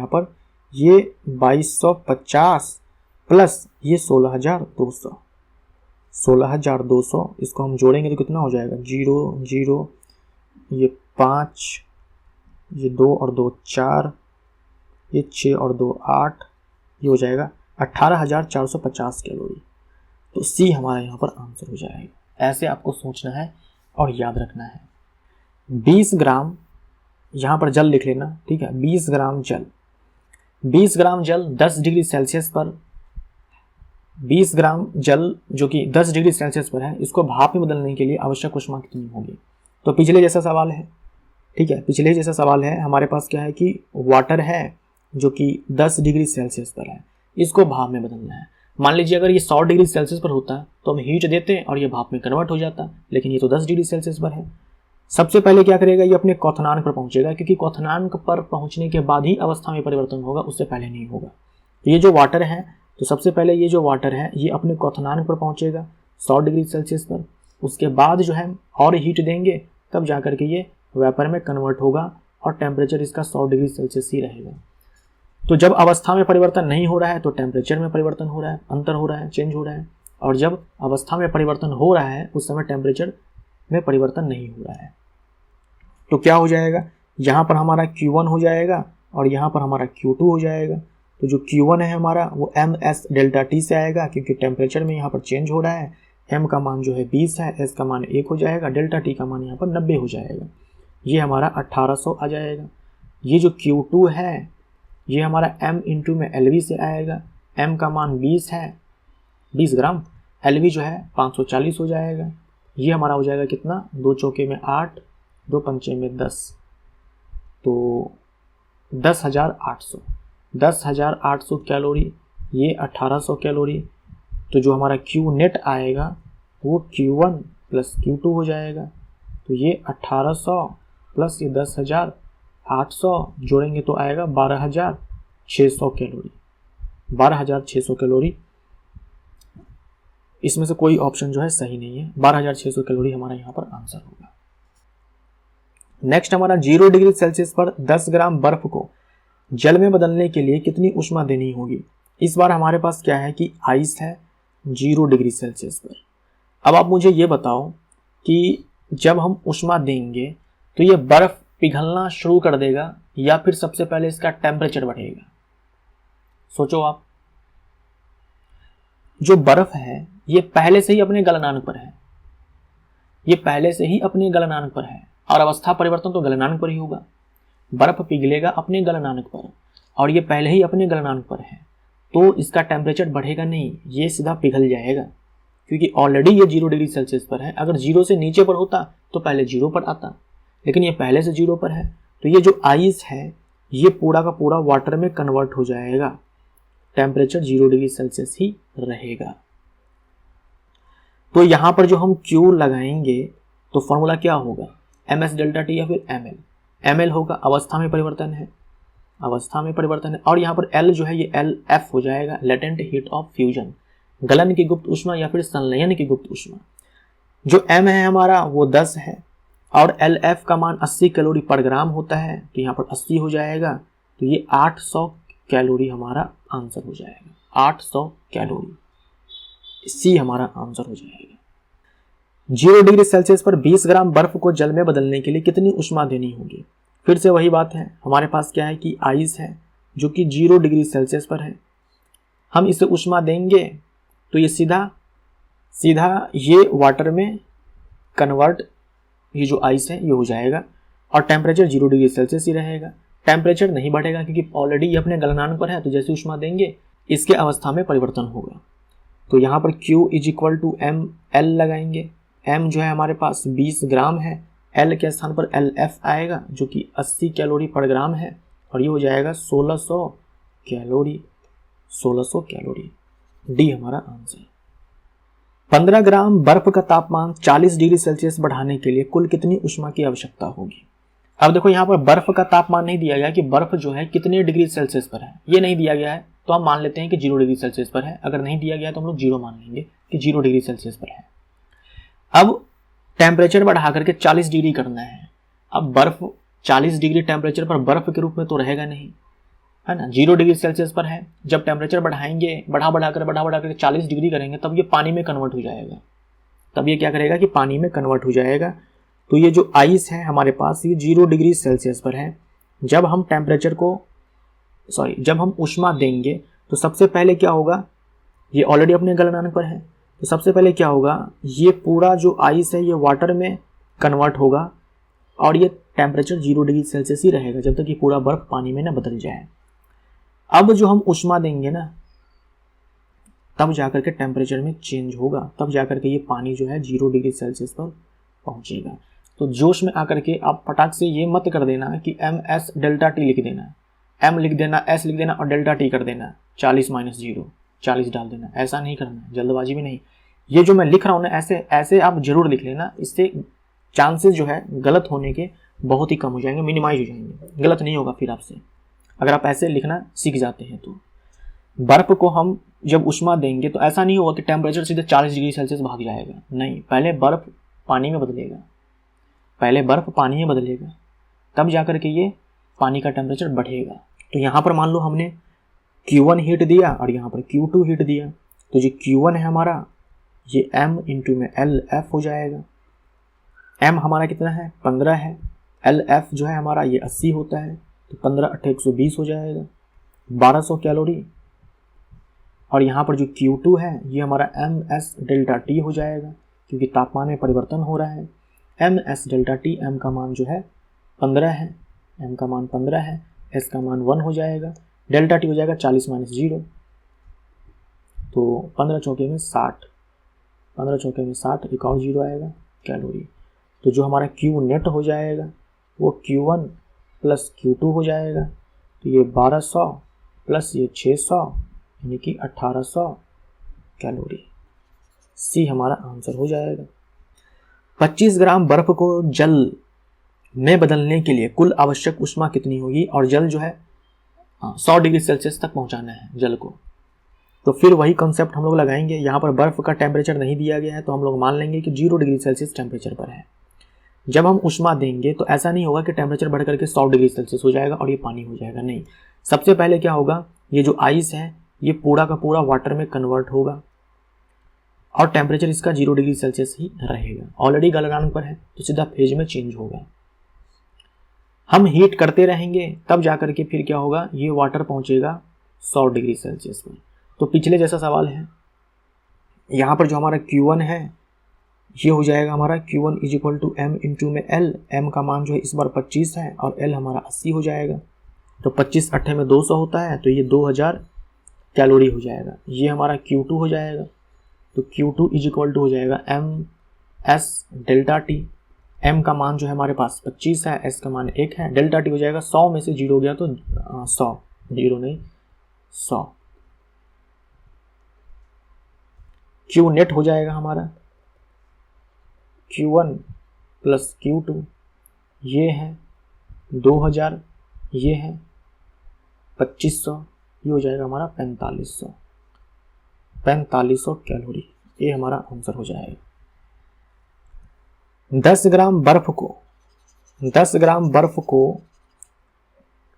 A: पर, ये 2250 प्लस ये 16,200, इसको हम जोड़ेंगे तो कितना हो जाएगा, 0 0, ये 5, ये 2 और 2 4, ये 6 और 2 8, ये हो जाएगा 18,450 कैलोरी। तो C हमारा यहाँ पर आंसर हो जाएगा। ऐसे आपको सोचना है और याद रखना है। 20 ग्राम यहाँ पर जल लिख लेना, ठीक है। 20 ग्राम जल 10 डिग्री सेल्सियस पर, 20 ग्राम जल जो कि 10 डिग्री सेल्सियस पर है, इसको भाप में बदलने के लिए आवश्यक ऊष्मा कितनी होगी। तो पिछले जैसा सवाल है, ठीक है, पिछले जैसा सवाल है। हमारे पास क्या है कि वाटर है जो कि 10 डिग्री सेल्सियस पर है, इसको भाप में बदलना है। मान लीजिए अगर ये 100 डिग्री सेल्सियस पर होता तो हम हीट देते और ये भाप में कन्वर्ट हो जाता, लेकिन ये तो 10 डिग्री सेल्सियस पर है। सबसे पहले क्या करेगा, ये अपने क्वथनांक पर पहुंचेगा, क्योंकि क्वथनांक पर पहुंचने के बाद ही अवस्था में परिवर्तन होगा, उससे पहले नहीं होगा। ये जो वाटर है, तो सबसे पहले ये जो वाटर है ये अपने क्वथनांक पर पहुंचेगा 100 डिग्री सेल्सियस पर, उसके बाद जो है और हीट देंगे, तब जाकर के ये वेपर में कन्वर्ट होगा और टेम्परेचर इसका 100 डिग्री सेल्सियस ही रहेगा। तो जब अवस्था में परिवर्तन नहीं हो रहा है तो टेम्परेचर में परिवर्तन हो रहा है, अंतर हो रहा है, चेंज हो रहा है, और जब अवस्था में परिवर्तन हो रहा है उस समय टेम्परेचर में परिवर्तन नहीं हो रहा है। तो क्या हो जाएगा, यहाँ पर हमारा Q1 हो जाएगा और यहाँ पर हमारा Q2 हो जाएगा। तो जो Q1 है हमारा वो MS डेल्टा T से आएगा, क्योंकि टेम्परेचर में यहाँ पर चेंज हो रहा है। M का मान जो है 20 है, S का मान 1 हो जाएगा, डेल्टा T का मान यहाँ पर 90 हो जाएगा, ये हमारा 1800 आ जाएगा। ये जो Q2 है ये हमारा M × में LV से आएगा, M का मान 20 है, 20 ग्राम, LV जो है 540 हो जाएगा। ये हमारा हो जाएगा कितना, 2 चौके में 8, 2 पंचे में 10, तो 10,800 कैलोरी, ये 1800 कैलोरी। तो जो हमारा Q नेट आएगा वो Q1 + Q2 हो जाएगा। तो ये 1800 प्लस ये 10,800 जोड़ेंगे तो आएगा 12,000 12,600 कैलोरी, 12,600 कैलोरी। इसमें से कोई ऑप्शन जो है सही नहीं है, 12,600 कैलोरी हमारा यहाँ पर आंसर होगा। नेक्स्ट हमारा 0 डिग्री सेल्सियस पर 10 ग्राम बर्फ को जल में बदलने के लिए कितनी ऊष्मा देनी होगी। इस बार हमारे पास क्या है कि आइस है 0 डिग्री सेल्सियस पर। अब आप मुझे ये बताओ कि जब हम ऊष्मा देंगे तो ये बर्फ पिघलना शुरू कर देगा या फिर सबसे पहले इसका टेम्परेचर बढ़ेगा। सोचो आप, जो बर्फ है ये पहले से ही अपने गलनांक पर है, ये पहले से ही अपने गलनांक पर है और अवस्था परिवर्तन तो गलनांक पर ही होगा। बर्फ पिघलेगा अपने गलनांक पर और ये पहले ही अपने गलनांक पर है, तो इसका टेम्परेचर बढ़ेगा नहीं, ये सीधा पिघल जाएगा क्योंकि ऑलरेडी ये 0 डिग्री सेल्सियस पर है। अगर 0 से नीचे पर होता तो पहले 0 पर आता, लेकिन ये पहले से 0 पर है, तो ये जो आइस है ये पूरा का पूरा वाटर में कन्वर्ट हो जाएगा, टेम्परेचर 0 डिग्री सेल्सियस ही रहेगा। तो यहां पर जो हम Q लगाएंगे तो फॉर्मूला क्या होगा, ms डेल्टा टी या फिर ml। ml होगा, अवस्था में परिवर्तन है, अवस्था में परिवर्तन है। और यहाँ पर L जो है ये LF हो जाएगा, लेटेंट हीट ऑफ फ्यूजन, गलन की गुप्त ऊष्मा या फिर संलयन की गुप्त ऊष्मा। जो M है हमारा वो 10 है और LF का मान 80 कैलोरी पर ग्राम होता है, तो यहाँ पर 80 हो जाएगा, तो ये 800 कैलोरी हमारा आंसर हो जाएगा, 800 कैलोरी, सी हमारा आंसर हो जाएगा। 0 डिग्री सेल्सियस पर 20 ग्राम बर्फ को जल में बदलने के लिए कितनी ऊष्मा देनी होगी। फिर से वही बात है, हमारे पास क्या है कि आइस है जो कि 0 डिग्री सेल्सियस पर है, हम इसे ऊष्मा देंगे तो ये सीधा ये वाटर में कन्वर्ट, ये जो आइस है ये हो जाएगा और टेम्परेचर 0 डिग्री सेल्सियस ही रहेगा, टेम्परेचर नहीं बढ़ेगा क्योंकि ऑलरेडी ये अपने गलनांक पर है। तो जैसे ऊष्मा देंगे इसके अवस्था में परिवर्तन होगा। तो यहाँ पर Q = ml लगाएंगे, m जो है हमारे पास 20 ग्राम है, L के स्थान पर LF आएगा जो कि 80 कैलोरी पर ग्राम है और ये हो जाएगा 1600 कैलोरी, 1600 कैलोरी, डी हमारा आंसर। 15 ग्राम बर्फ का तापमान 40 डिग्री सेल्सियस बढ़ाने के लिए कुल कितनी ऊष्मा की आवश्यकता होगी। अब देखो यहाँ पर बर्फ का तापमान नहीं दिया गया कि बर्फ जो है कितने डिग्री सेल्सियस पर है, ये नहीं दिया गया है, तो हम मान लेते हैं कि 0 डिग्री सेल्सियस पर है। अगर नहीं दिया गया तो हम लोग 0 मान लेंगे कि 0 डिग्री सेल्सियस पर है। अब टेम्परेचर बढ़ा करके 40 डिग्री करना है। अब बर्फ 40 डिग्री टेम्परेचर पर बर्फ के रूप में तो रहेगा नहीं, है ना, 0 डिग्री सेल्सियस पर है। जब टेम्परेचर बढ़ाएंगे, बढ़ा कर 40 डिग्री करेंगे तब ये पानी में कन्वर्ट हो जाएगा, तब ये क्या करेगा कि पानी में कन्वर्ट हो जाएगा। तो ये जो आइस है हमारे पास ये 0 डिग्री सेल्सियस पर है। जब हम जब हम ऊष्मा देंगे तो सबसे पहले क्या होगा, ये ऑलरेडी अपने गलनांक पर है, तो सबसे पहले क्या होगा, ये पूरा जो आइस है ये वाटर में कन्वर्ट होगा और ये टेम्परेचर 0 डिग्री सेल्सियस ही रहेगा जब तक ये पूरा बर्फ पानी में ना बदल जाए। अब जो हम ऊष्मा देंगे ना तब जाकर के टेम्परेचर में चेंज होगा, तब जाकर के ये पानी जो है 0 डिग्री सेल्सियस पर पहुंचेगा। तो जोश में आकर के आप फटाक से ये मत कर देना कि ms डेल्टा टी लिख देना, m लिख देना, s लिख देना और डेल्टा टी कर देना, 40 - 0, 40 डाल देना, ऐसा नहीं करना, जल्दबाजी में नहीं। ये जो मैं लिख रहा हूँ ना ऐसे आप जरूर लिख लेना, इससे चांसेस जो है गलत होने के बहुत ही कम हो जाएंगे, मिनिमाइज हो जाएंगे, गलत नहीं होगा फिर आपसे अगर आप ऐसे लिखना सीख जाते हैं। तो बर्फ को हम जब ऊष्मा देंगे तो ऐसा नहीं होगा कि टेम्परेचर सीधे 40 डिग्री सेल्सियस भाग जाएगा, नहीं, पहले बर्फ पानी में बदलेगा, तब जाकर के ये पानी का टेम्परेचर बढ़ेगा। तो यहाँ पर मान लो हमने Q1 हीट दिया और यहाँ पर Q2 हीट दिया, तो जो Q1 है हमारा ये m × में LF हो जाएगा। m हमारा कितना है, 15 है, LF जो है हमारा ये 80 होता है, तो 15 × 8 = 120 हो जाएगा, 1200 कैलोरी। और यहाँ पर जो Q2 है ये हमारा ms डेल्टा टी हो जाएगा क्योंकि तापमान में परिवर्तन हो रहा है। ms डेल्टा टी, m का मान जो है 15 है, m का मान 15 है, s का मान 1 हो जाएगा, डेल्टा टी हो जाएगा 40 - 0, तो 15 चौके में 60, 15 चौके में 60, एक और 0 आएगा, कैलोरी। तो जो हमारा Q नेट हो जाएगा वो Q1 + Q2 हो जाएगा, तो ये 1200 + ये 600 यानी कि 1800 कैलोरी, सी हमारा आंसर हो जाएगा। 25 ग्राम बर्फ को जल में बदलने के लिए कुल आवश्यक ऊष्मा कितनी होगी। और जल जो है 100 डिग्री सेल्सियस तक पहुंचाना है जल को। तो फिर वही कॉन्सेप्ट हम लोग लगाएंगे। यहाँ पर बर्फ़ का टेम्परेचर नहीं दिया गया है तो हम लोग मान लेंगे कि 0 डिग्री सेल्सियस टेम्परेचर पर है। जब हम ऊष्मा देंगे तो ऐसा नहीं होगा कि टेम्परेचर बढ़ करके 100 डिग्री सेल्सियस हो जाएगा और ये पानी हो जाएगा, नहीं। सबसे पहले क्या होगा, ये जो आइस है ये पूरा का पूरा वाटर में कन्वर्ट होगा और टेम्परेचर इसका 0 डिग्री सेल्सियस ही रहेगा। ऑलरेडी गलनांक पर है तो सीधा फेज में चेंज होगा। हम हीट करते रहेंगे तब जाकर के फिर क्या होगा, ये वाटर पहुंचेगा 100 डिग्री सेल्सियस में। तो पिछले जैसा सवाल है, यहाँ पर जो हमारा Q1 है ये हो जाएगा हमारा Q1 is equal to M into में L। M का मान जो है इस बार 25 है और L हमारा 80 हो जाएगा। तो 25 8 में 200 होता है तो ये 2000 कैलोरी हो जाएगा। ये हमारा Q2 हो जाएगा। तो Q2 इज इक्वल टू हो जाएगा MS डेल्टा T। M का मान जो है हमारे पास 25 है, S का मान 1 है, डेल्टा T हो जाएगा 100 में से 0 गया तो 100, 0 नहीं 100। Q नेट हो जाएगा हमारा Q1 प्लस Q2, ये है 2000, ये है 2500, ये हो जाएगा हमारा 4500 कैलोरी। ये हमारा आंसर हो जाएगा। 10 ग्राम बर्फ को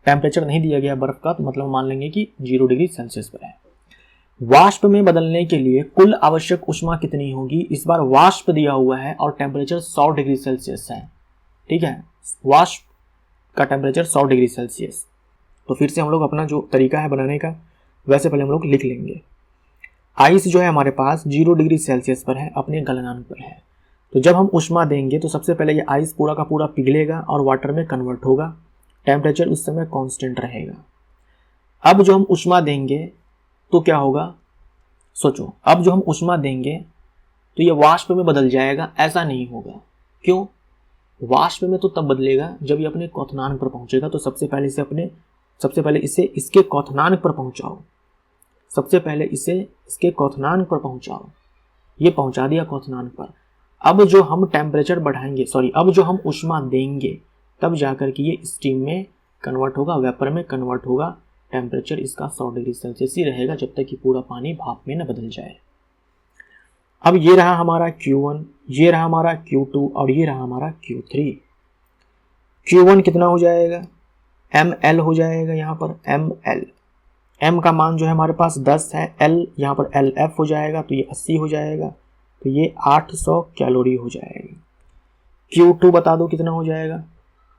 A: टेम्परेचर नहीं दिया गया बर्फ का, तो मतलब मान लेंगे कि 0 डिग्री सेल्सियस पर है। वाष्प में बदलने के लिए कुल आवश्यक ऊष्मा कितनी होगी। इस बार वाष्प दिया हुआ है और टेम्परेचर 100 डिग्री सेल्सियस है, ठीक है। वाष्प का टेम्परेचर 100 डिग्री सेल्सियस। तो फिर से हम लोग अपना जो तरीका है बनाने का वैसे पहले हम लोग लिख लेंगे। आइस जो है हमारे पास 0 डिग्री सेल्सियस पर है, अपने गलनांक पर है। तो जब हम ऊष्मा देंगे तो सबसे पहले ये आइस पूरा का पूरा पिघलेगा और वाटर में कन्वर्ट होगा। टेम्परेचर उस समय कांस्टेंट रहेगा। अब जो हम ऊष्मा देंगे तो क्या होगा, सोचो, अब जो हम ऊष्मा देंगे तो ये वाष्प में बदल जाएगा, ऐसा नहीं होगा। क्यों? वाष्प में तो तब बदलेगा जब ये अपने क्वथनांक पर पहुंचेगा। तो सबसे पहले इसे इसके क्वथनांक पर पहुंचाओ। सबसे पहले इसे इसके क्वथनांक पर पहुंचाओ। ये पहुंचा दिया क्वथनांक पर। अब जो हम टेम्परेचर बढ़ाएंगे, अब जो हम ऊष्मा देंगे तब जाकर के ये स्टीम में कन्वर्ट होगा, वेपर में कन्वर्ट होगा। टेम्परेचर इसका 100 डिग्री सेल्सियस ही रहेगा जब तक कि पूरा पानी भाप में न बदल जाए। अब ये रहा हमारा Q1, ये रहा हमारा Q2 और ये रहा हमारा Q3। Q1 कितना हो जाएगा, ml हो जाएगा। यहाँ पर ml, m का मान जो है हमारे पास 10 है, l यहाँ पर LF हो जाएगा तो ये 80 हो जाएगा। तो ये 800 कैलोरी हो जाएगा। Q2 बता दो कितना हो जाएगा,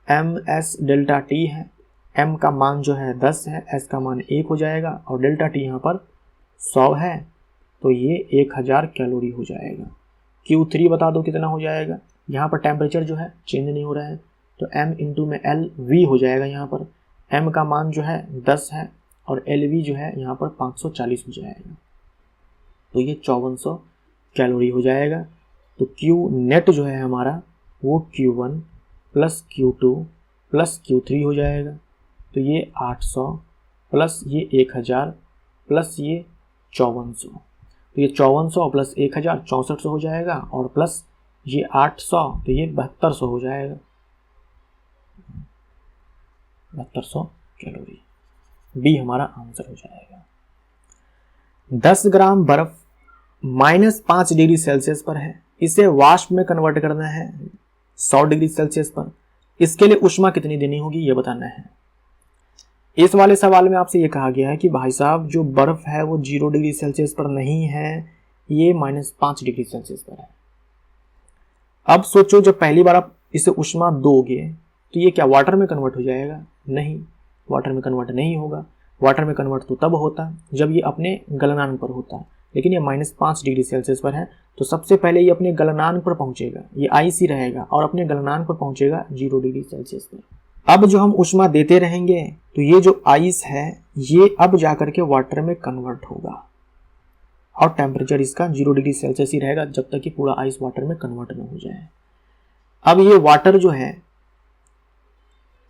A: ms डेल्टा T है, m का मान जो है 10 है, s का मान 1 हो जाएगा और डेल्टा T यहाँ पर 100 है तो ये 1000 कैलोरी हो जाएगा। Q3 बता दो कितना हो जाएगा। यहाँ पर टेम्परेचर जो है चेंज नहीं हो रहा है तो m इंटू में L V हो जाएगा। यहाँ पर m का मान जो है 10 है और LV जो है यहाँ पर 540 हो जाएगा। तो ये 5400 कैलोरी हो जाएगा। तो Q नेट जो है हमारा वो Q1 plus Q2 plus Q3 हो जाएगा। तो ये 800 प्लस ये 1000 प्लस ये 5400, तो ये 5400 प्लस 1000 6400 हो जाएगा और प्लस ये 800 तो ये 7200 हो जाएगा। 7200 कैलोरी, बी हमारा आंसर हो जाएगा। 10 ग्राम बर्फ -5 डिग्री सेल्सियस पर है, इसे वाष्प में कन्वर्ट करना है 100 डिग्री सेल्सियस पर। इसके लिए ऊष्मा कितनी देनी होगी ये बताना है। इस वाले सवाल में आपसे ये कहा गया है कि भाई साहब जो बर्फ है वो 0 डिग्री सेल्सियस पर नहीं है, ये -5 डिग्री सेल्सियस पर है। अब सोचो जब पहली बार आप इसे ऊष्मा दोगे तो ये क्या वाटर में कन्वर्ट हो जाएगा? नहीं, वाटर में कन्वर्ट नहीं होगा। वाटर में कन्वर्ट तो तब होता जब ये अपने गलनांक पर होता, लेकिन ये -5 डिग्री सेल्सियस पर है। तो सबसे पहले ये अपने गलनांक पर पहुंचेगा, ये आइस ही रहेगा और अपने गलनांक पर पहुंचेगा 0 डिग्री सेल्सियस पर। अब जो हम ऊष्मा देते रहेंगे तो ये जो आइस है ये अब जाकर के वाटर में कन्वर्ट होगा और टेम्परेचर इसका 0 डिग्री सेल्सियस ही रहेगा जब तक कि पूरा आइस वाटर में कन्वर्ट न हो जाए। अब ये वाटर जो है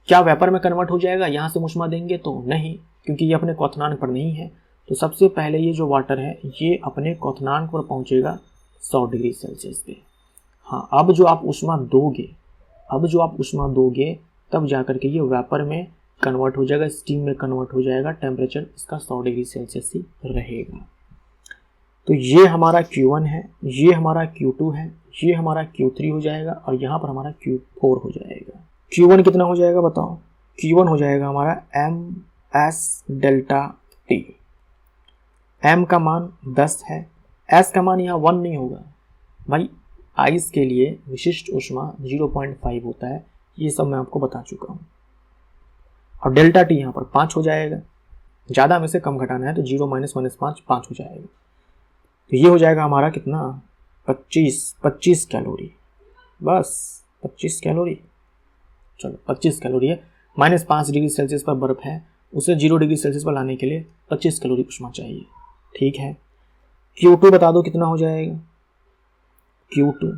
A: क्या वेपर में कन्वर्ट हो जाएगा यहाँ से ऊष्मा देंगे तो? नहीं, क्योंकि ये अपने क्वथनांक पर नहीं है। तो सबसे पहले ये जो वाटर है ये अपने क्वथनांक पर पहुंचेगा 100 डिग्री सेल्सियस पे। हाँ, अब जो आप ऊष्मा दोगे तब जाकर के ये वेपर में कन्वर्ट हो जाएगा, स्टीम में कन्वर्ट हो जाएगा, टेम्परेचर इसका 100 डिग्री सेल्सियस ही रहेगा। तो ये हमारा Q1 है, ये हमारा Q2 है, ये हमारा Q3 हो जाएगा और यहाँ पर हमारा Q4 हो जाएगा। Q1 कितना हो जाएगा बताओ? Q1 हो जाएगा हमारा ms डेल्टा T। m का मान 10 है, s का मान यहाँ 1 नहीं होगा भाई, आइस के लिए विशिष्ट ऊष्मा 0.5 होता है, ये सब मैं आपको बता चुका हूँ। और डेल्टा टी यहाँ पर 5 हो जाएगा, ज़्यादा में से कम घटाना है तो 0 - -5 5 हो जाएगा। तो ये हो जाएगा हमारा कितना, 25 कैलोरी, बस 25 कैलोरी। चलो 25 कैलोरी है, -5 डिग्री सेल्सियस पर बर्फ़ है, उसे 0 डिग्री सेल्सियस पर लाने के लिए 25 कैलोरी ऊष्मा चाहिए। ठीक है, Q2 बता दो कितना हो जाएगा? Q2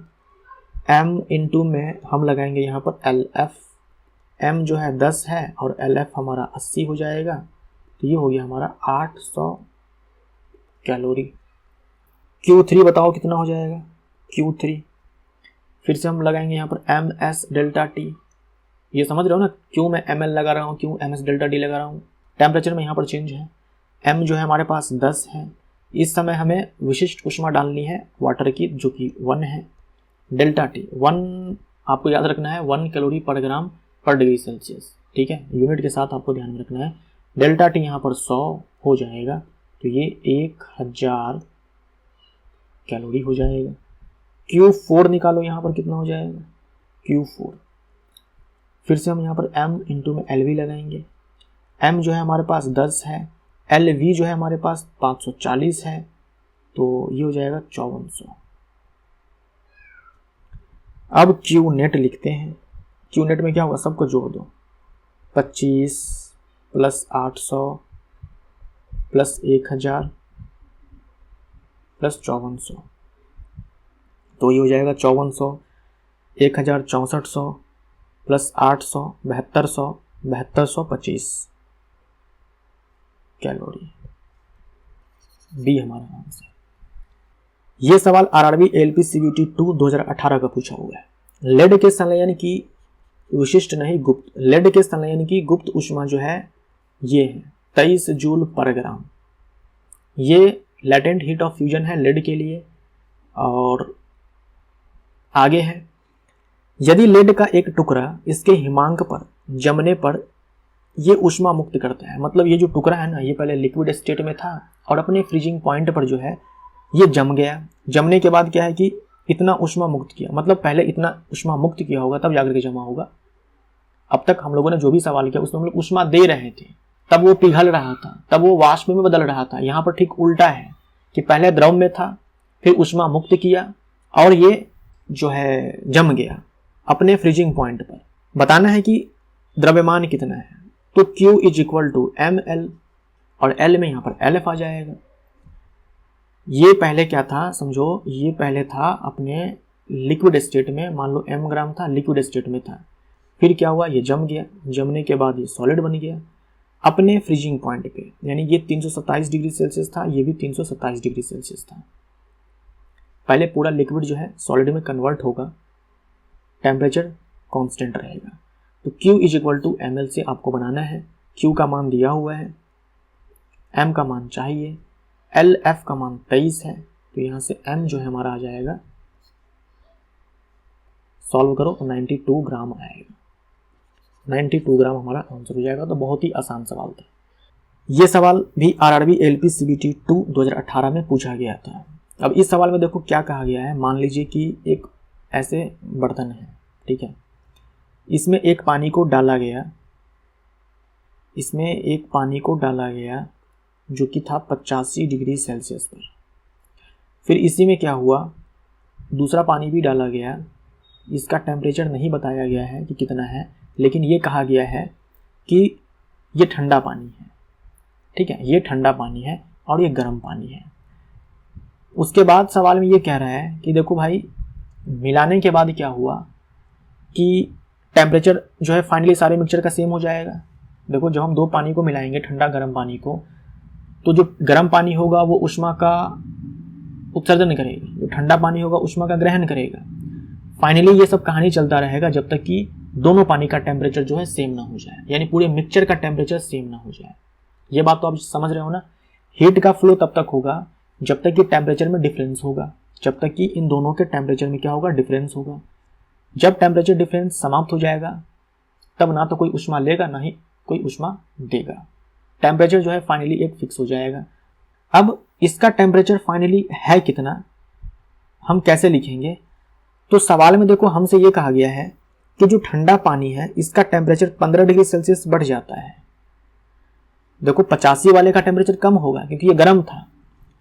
A: m इंटू में हम लगाएंगे यहाँ पर LF, m जो है 10 है और LF हमारा 80 हो जाएगा, तो ये हो गया हमारा 800 कैलोरी। Q3 बताओ कितना हो जाएगा? Q3 फिर से हम लगाएंगे यहाँ पर ms डेल्टा T। ये समझ रहे हो ना, क्यों मैं ml लगा रहा हूँ, क्यों ms डेल्टा T लगा रहा हूँ? टेम्परेचर में यहाँ पर चेंज है। m जो है हमारे पास 10 है, इस समय हमें विशिष्ट ऊष्मा डालनी है वाटर की जो कि 1 है। डेल्टा T 1 आपको याद रखना है, 1 कैलोरी पर ग्राम पर डिग्री सेल्सियस। ठीक है, यूनिट के साथ आपको ध्यान में रखना है। डेल्टा T यहाँ पर 100 हो जाएगा, तो ये 1000 कैलोरी हो जाएगा। Q4 निकालो, यहाँ पर कितना हो जाएगा? Q4 फिर से हम यहाँ पर m इंटू में LV लगाएंगे। m जो है हमारे पास 10 है, LV जो है हमारे पास 540 है, तो ये हो जाएगा 5400। अब Q नेट लिखते हैं। Q नेट में क्या होगा, सबको जोड़ दो, 25 + 800 + 1000 + 5400, तो ये हो जाएगा 5400, 1000 6400 + 800 7200, 7225 कैलोरी। बी हमारा आंसर। ये सवाल RRB LP CBT 2 2018 का पूछा हुआ है। लेड के संलयन की विशिष्ट नहीं गुप्त, लेड के संलयन की गुप्त ऊष्मा जो है ये है 23 जूल पर ग्राम। ये लैटेंट हीट ऑफ फ्यूजन है लेड के लिए। और आगे है, यदि लेड का एक टुकड़ा इसके हिमांक पर जमने पर ये ऊष्मा मुक्त करता है, मतलब ये जो टुकड़ा है ना, ये पहले लिक्विड स्टेट में था और अपने फ्रीजिंग पॉइंट पर जो है ये जम गया। जमने के बाद क्या है कि इतना ऊष्मा मुक्त किया, मतलब पहले इतना ऊष्मा मुक्त किया होगा तब जाकर के जमा होगा। अब तक हम लोगों ने जो भी सवाल किया उसमें हम लोग ऊष्मा दे रहे थे, तब वो पिघल रहा था, तब वो वाष्प में बदल रहा था। यहाँ पर ठीक उल्टा है कि पहले द्रव में था, फिर ऊष्मा मुक्त किया और ये जो है जम गया अपने फ्रीजिंग पॉइंट पर। बताना है कि द्रव्यमान कितना है, तो Q = ml और L में यहाँ पर LF आ जाएगा। ये पहले क्या था समझो, ये पहले था अपने लिक्विड स्टेट में, मान लो m ग्राम था, लिक्विड स्टेट में था, फिर क्या हुआ, ये जम गया, जमने के बाद ये सॉलिड बन गया अपने फ्रीजिंग पॉइंट पे, यानी ये 327 डिग्री सेल्सियस था, ये भी 327 डिग्री सेल्सियस था। पहले पूरा लिक्विड जो है सॉलिड में कन्वर्ट होगा, टेम्परेचर कांस्टेंट रहेगा। तो Q = ml से आपको बनाना है। Q का मान दिया हुआ है, m का मान चाहिए, LF का मान 23 है, तो यहाँ से m जो है हमारा आ जाएगा, सॉल्व करो तो 92 ग्राम आएगा। 92 ग्राम हमारा आंसर हो जाएगा। तो बहुत ही आसान सवाल था। ये सवाल भी RRB LP CBT 2 2018 में पूछा गया था। अब इस सवाल में देखो क्या कहा गया है। मान लीजिए कि एक ऐसे बर्तन है, ठीक है, इसमें एक पानी को डाला गया, इसमें एक पानी को डाला गया जो कि था 85 डिग्री सेल्सियस पर। फिर इसी में क्या हुआ, दूसरा पानी भी डाला गया, इसका टेम्परेचर नहीं बताया गया है कि कितना है, लेकिन ये कहा गया है कि ये ठंडा पानी है, ठीक है, ये ठंडा पानी है और ये गर्म पानी है। उसके बाद सवाल में ये कह रहा है कि देखो भाई, मिलाने के बाद क्या हुआ कि टेम्परेचर जो है फाइनली सारे मिक्सचर का सेम हो जाएगा। देखो जब हम दो पानी को मिलाएंगे, ठंडा गर्म पानी को, तो जो गर्म पानी होगा वो ऊष्मा का उत्सर्जन करेगा, जो ठंडा पानी होगा ऊष्मा का ग्रहण करेगा। फाइनली ये सब कहानी चलता रहेगा जब तक कि दोनों पानी का टेम्परेचर जो है सेम ना हो जाए, यानी पूरे मिक्सचर का टेम्परेचर सेम ना हो जाए। ये बात तो आप समझ रहे हो ना। हीट का फ्लो तब तक होगा जब तक कि टेम्परेचर में डिफरेंस होगा, जब तक कि इन दोनों के टेम्परेचर में क्या होगा, डिफरेंस होगा। जब टेम्परेचर डिफरेंस समाप्त हो जाएगा तब ना तो कोई ऊष्मा लेगा ना ही कोई ऊष्मा देगा। टेम्परेचर जो है फाइनली एक फिक्स हो जाएगा। अब इसका टेम्परेचर फाइनली है कितना, हम कैसे लिखेंगे? तो सवाल में देखो हमसे ये कहा गया है कि जो ठंडा पानी है इसका टेम्परेचर 15 डिग्री सेल्सियस बढ़ जाता है। देखो 85 वाले का टेम्परेचर कम होगा क्योंकि ये गर्म था,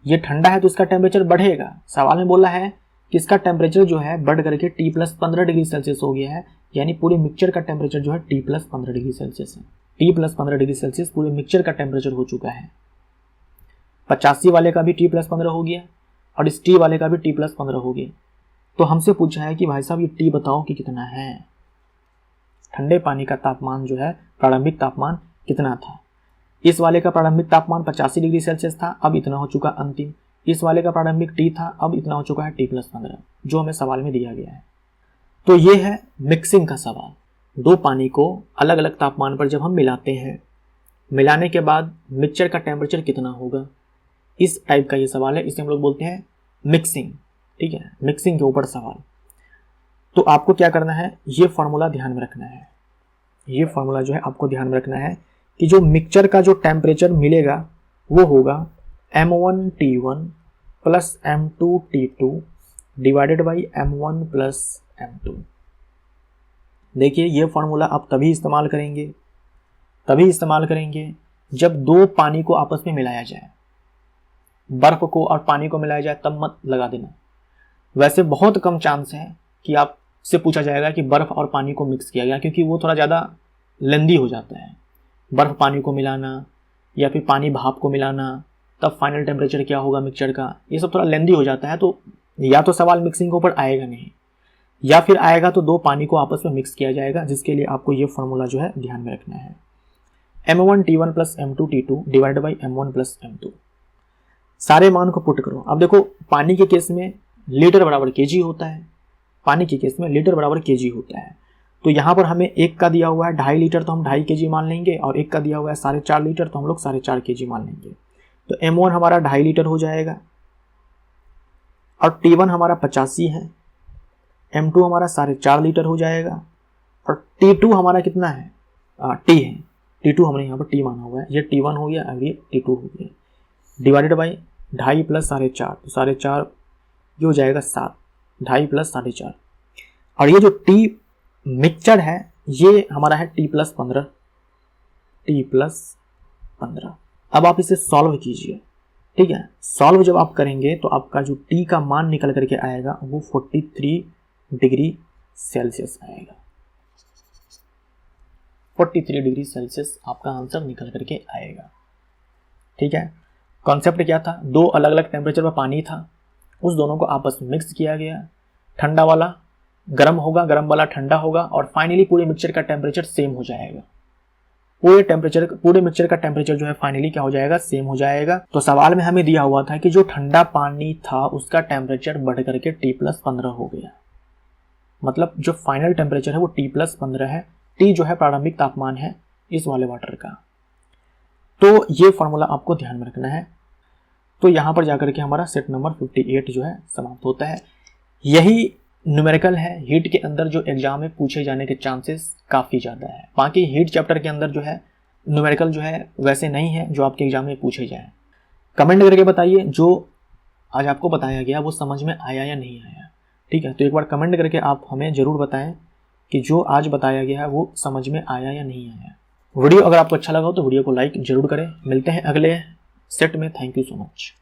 A: ये ठंडा है तो इसका टेम्परेचर बढ़ेगा। सवाल में बोला है कि इसका टेम्परेचर जो है बढ़ करके T+15 डिग्री सेल्सियस हो गया है, यानी पूरे मिक्सचर का टेम्परेचर जो है T+15 डिग्री सेल्सियस है। T+15 डिग्री सेल्सियस पूरे मिक्सचर का टेम्परेचर हो चुका है। 85 वाले का भी T+15 हो गया और इस T वाले का भी T+15 हो गया। तो हमसे पूछा है कि भाई साहब ये T बताओ कि कितना है। ठंडे पानी का तापमान जो है, प्रारंभिक तापमान कितना था? इस वाले का प्रारंभिक तापमान 85 डिग्री सेल्सियस था, अब इतना हो चुका अंतिम। इस वाले का प्रारंभिक T था, अब इतना हो चुका है T+15, जो हमें सवाल में दिया गया है। तो ये है मिक्सिंग का सवाल। दो पानी को अलग अलग तापमान पर जब हम मिलाते हैं, मिलाने के बाद मिक्सचर का टेम्परेचर कितना होगा, इस टाइप का ये सवाल है। इसे हम लोग बोलते हैं मिक्सिंग। ठीक है, मिक्सिंग के ऊपर सवाल। तो आपको क्या करना है, ये फॉर्मूला ध्यान में रखना है। ये फॉर्मूला जो है आपको ध्यान में रखना है कि जो मिक्सचर का जो टेम्परेचर मिलेगा वो होगा M1T1 plus M2T2 divided by M1 plus M2। देखिए ये फॉर्मूला आप तभी इस्तेमाल करेंगे जब दो पानी को आपस में मिलाया जाए। बर्फ को और पानी को मिलाया जाए तब मत लगा देना। वैसे बहुत कम चांस है कि आपसे पूछा जाएगा कि बर्फ और पानी को मिक्स किया गया, क्योंकि वो थोड़ा ज़्यादा लेंदी हो जाता है। बर्फ पानी को मिलाना या फिर पानी भाप को मिलाना, तब फाइनल टेम्परेचर क्या होगा मिक्सचर का, ये सब थोड़ा लेंदी हो जाता है। तो या तो सवाल मिक्सिंग के ऊपर आएगा नहीं, या फिर आएगा तो दो पानी को आपस में मिक्स किया जाएगा, जिसके लिए आपको ये फॉर्मूला जो है ध्यान में रखना है। M1T1 plus M2T2 divide by M1 plus M2। सारे मान को पुट करो। अब देखो पानी के केस में लीटर बराबर केजी होता है, तो यहाँ पर हमें एक का दिया हुआ है 2.5 लीटर, तो हम 2.5 kg मान लेंगे, और एक का दिया हुआ है 4.5 लीटर, तो हम लोग 4.5 kg मान लेंगे। तो M1 हमारा 2.5 लीटर हो जाएगा, और T1 हमारा 85 है, M2 हमारा 4.5 लीटर हो जाएगा, और T2 हमारा कितना है, T है, T2 हमने यहाँ पर T माना हुआ है, ये T1 हो गया, अब ये T2 हो गया, डिवाइडेड बाई 2.5 प्लस 4.5, तो 4.5 ये हो जाएगा 7, 2.5 प्लस 4.5, और ये जो T मिक्सचर है ये हमारा है T+15। अब आप इसे सॉल्व कीजिए। ठीक है, सॉल्व जब आप करेंगे तो आपका जो T का मान निकल करके आएगा वो 43 डिग्री सेल्सियस आएगा। 43 डिग्री सेल्सियस आपका आंसर निकल करके आएगा। ठीक है, कॉन्सेप्ट क्या था, दो अलग अलग टेम्परेचर पर पानी था, उस दोनों को आपस में मिक्स किया गया। ठंडा वाला गर्म होगा, गर्म वाला ठंडा होगा, और फाइनली पूरे मिक्सचर का टेम्परेचर सेम हो जाएगा। पूरे मिक्सचर का टेम्परेचर जो है फाइनली क्या हो जाएगा, सेम हो जाएगा। तो सवाल में हमें दिया हुआ था कि जो ठंडा पानी था उसका टेम्परेचर बढ़ करके T+15 हो गया, मतलब जो फाइनल टेम्परेचर है वो T+15 है। T जो है प्रारंभिक तापमान है इस वाले वाटर का। तो ये फॉर्मूला आपको ध्यान में रखना है। तो यहाँ पर जाकर के हमारा सेट नंबर 58 जो है समाप्त होता है। यही न्यूमेरिकल है। हीट के अंदर जो एग्जाम में पूछे जाने के चांसेस काफ़ी ज़्यादा है। बाकी हीट चैप्टर के अंदर जो है न्यूमेरिकल जो है वैसे नहीं है जो आपके एग्जाम में पूछे जाए। कमेंट करके बताइए जो आज आपको बताया गया वो समझ में आया या नहीं आया। ठीक है, तो एक बार कमेंट करके आप हमें ज़रूर बताएं कि जो आज बताया गया है वो समझ में आया या नहीं आया। वीडियो अगर आपको अच्छा लगा हो तो वीडियो को लाइक ज़रूर करें। मिलते हैं अगले सेट में। Thank you so much.